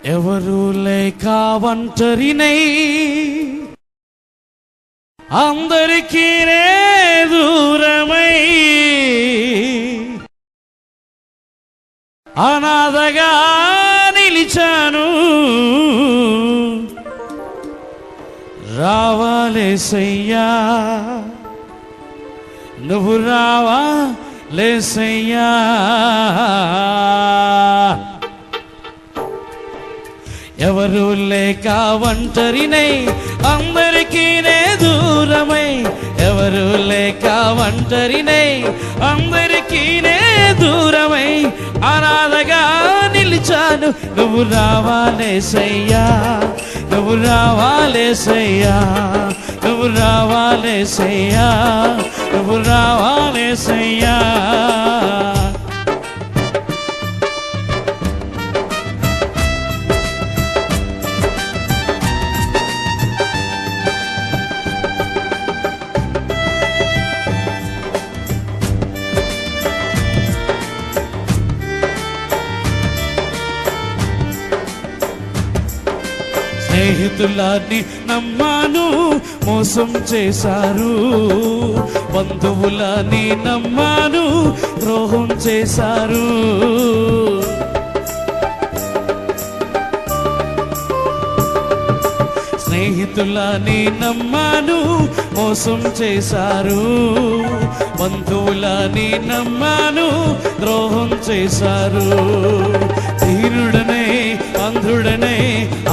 ఎవరు లేక ఒంటరినై అందరికీ దూరమై అనాథగా నిలిచాను. రావాలేసయ్యా, నువ్వు రావాలేసయ్యా. ఎవరు లేక ఒంటరినై అందరికీ దూరమై, ఎవరు లేక ఒంటరినై అందరికీ దూరమై అనాథగా నిలిచాను. నువ్వు రావాలేసయ్యా, నువ్వు రావాలేసయ్యా, నువ్వు రావాలేసయ్యా, నువ్వు రావాలేసయ్యా. స్నేహితులని నమ్మాను, మోసం చేశారు. బంధువులని నమ్మాను, ద్రోహం చేశారు. స్నేహితులని నమ్మాను, మోసం చేశారు. బంధువులని నమ్మాను, ద్రోహం చేశారు. దీనుడనే అంధుడనే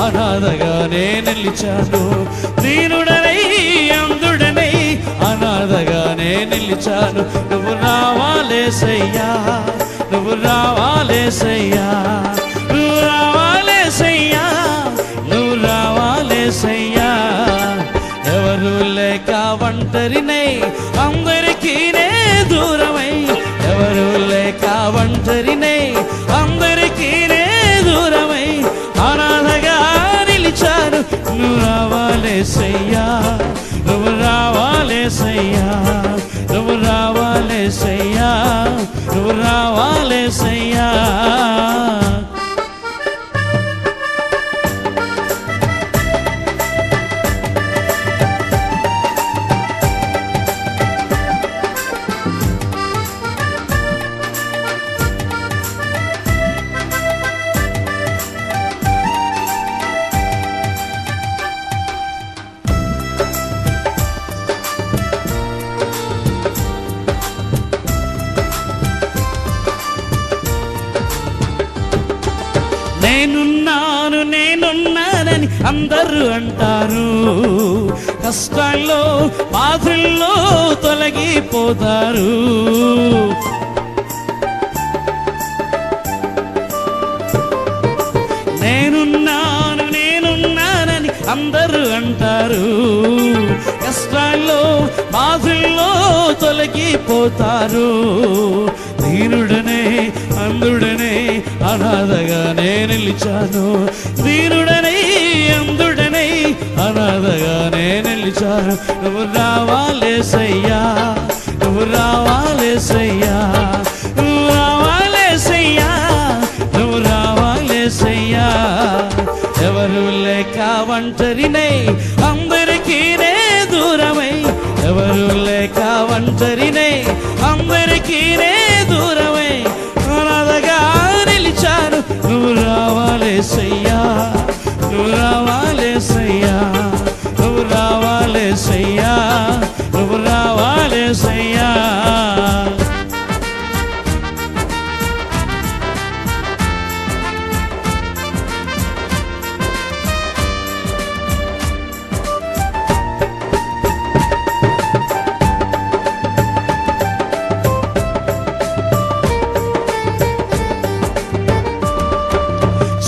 అనాథగానే నిలిచాను. దీనుడనై అంధుడనై అనాథగానే నిలిచాను. నువ్వు రావాలేసయ్యా, నువ్వు రావాలేసయ్యా, నువ్వు రావాలేసయ్యా, నువ్వు రావాలేసయ్యా. ఎవరు లేక ఒంటరినై అందరికీ దూరమై, ఎవరు లేక ఒంటరినై అందరికీ దూరమై అనాథగా నిలిచాను. నువ్వు రావాలేసయ్యా, నువ్వు రావాలేసయ్యా, నువ్వు రావాలేసయ్యా, నువ్వు రావాలేసయ్యా. నేనున్నాను నేనున్నానని అందరూ అంటారు. కష్టాల్లో బాధల్లో తొలగిపోతారు. నేనున్నాను నేనున్నానని అందరూ అంటారు. కష్టాల్లో బాధల్లో తొలగిపోతారు. దీనుడనే అంధుడనే అనాథగానే నిలిచాను. దీనుడనై అంధుడనై అనాథగానే నిలిచాను. నువ్వు రావాలేసయ్యా, నువ్వు రావాలేసయ్యా, నువ్వు రావాలేసయ్యా, నువ్వు రావాలేసయ్యా. ఎవరు లేక ఒంటరినై అందరికీ దూరమై, ఎవరు లేక ఒంటరినై అందరికీ దూరమై అనాథగా నిలిచాను. నువ్వు రావాలేసయ్యా, నువ్వు రావాలేసయ్యా, నువ్వు రావాలేసయ్యా, నువ్వు రావాలేసయ్యా.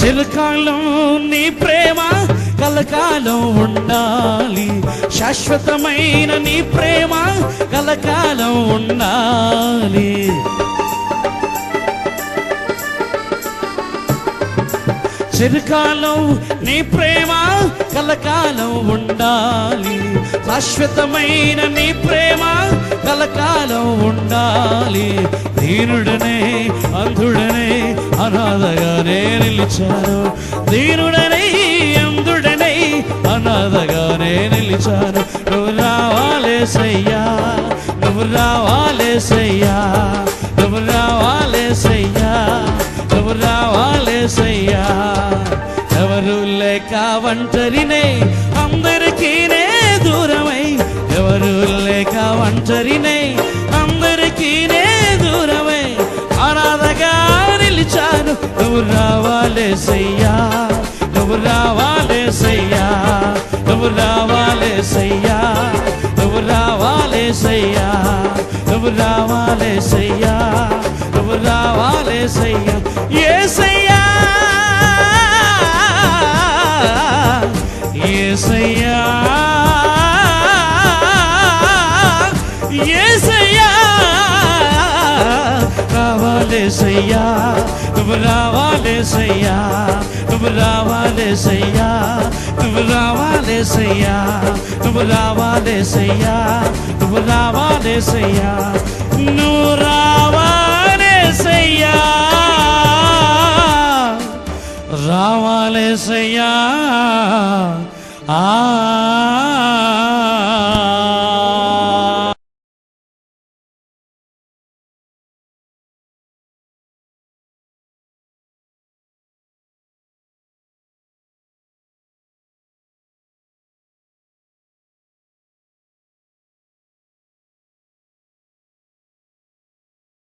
చిరకాలం నీ ప్రేమ కలకాలం ఉండాలి. శాశ్వతమైన నీ ప్రేమ కలకాలం ఉండాలి. చిరకాలం నీ ప్రేమ కలకాలం ఉండాలి. శాశ్వతమైన నీ ప్రేమ కలకాలం ఉండాలి. దీనుడనే అంధుడనే అనాథగానే నిలిచాను, దీనుడనే అంధుడనే అనాథగానే నిలిచాను. నువ్వు రావాలేసయ్యా, నువ్వు రావాలేసయ్యా, నువ్వు రావాలేసయ్యా, నువ్వు రావాలేసయ్యా. ఎవరు లేక ఒంటరినే అందరికీ నే దూరమై, ఎవరు లేక ఒంటరినే అందరికీ నే దూరమై అనాథగా నిలిచాను. నువ్వు రావాలేసయ్యా, నువ్వు రావాలేసయ్యా, నువ్వు రావాలేసయ్యా, నువ్వు రావాలేసయ్యా, నువ్వు రావాలేసయ్యా, నువ్వు రావాలేసయ్యా. యేసయ్యా యేసయ్యా యేసయ్యా రావాలేసయ్యా, నువ్వు రావాలేసయ్యా, నువ్వు రావాలేసయ్యా, నువ్వు రావాలేసయ్యా, నువ్వు రావాలేసయ్యా, నువ్వు రావాలేసయ్యా, నువ్వు రావాలేసయ్యా, రావాలేసయ్యా.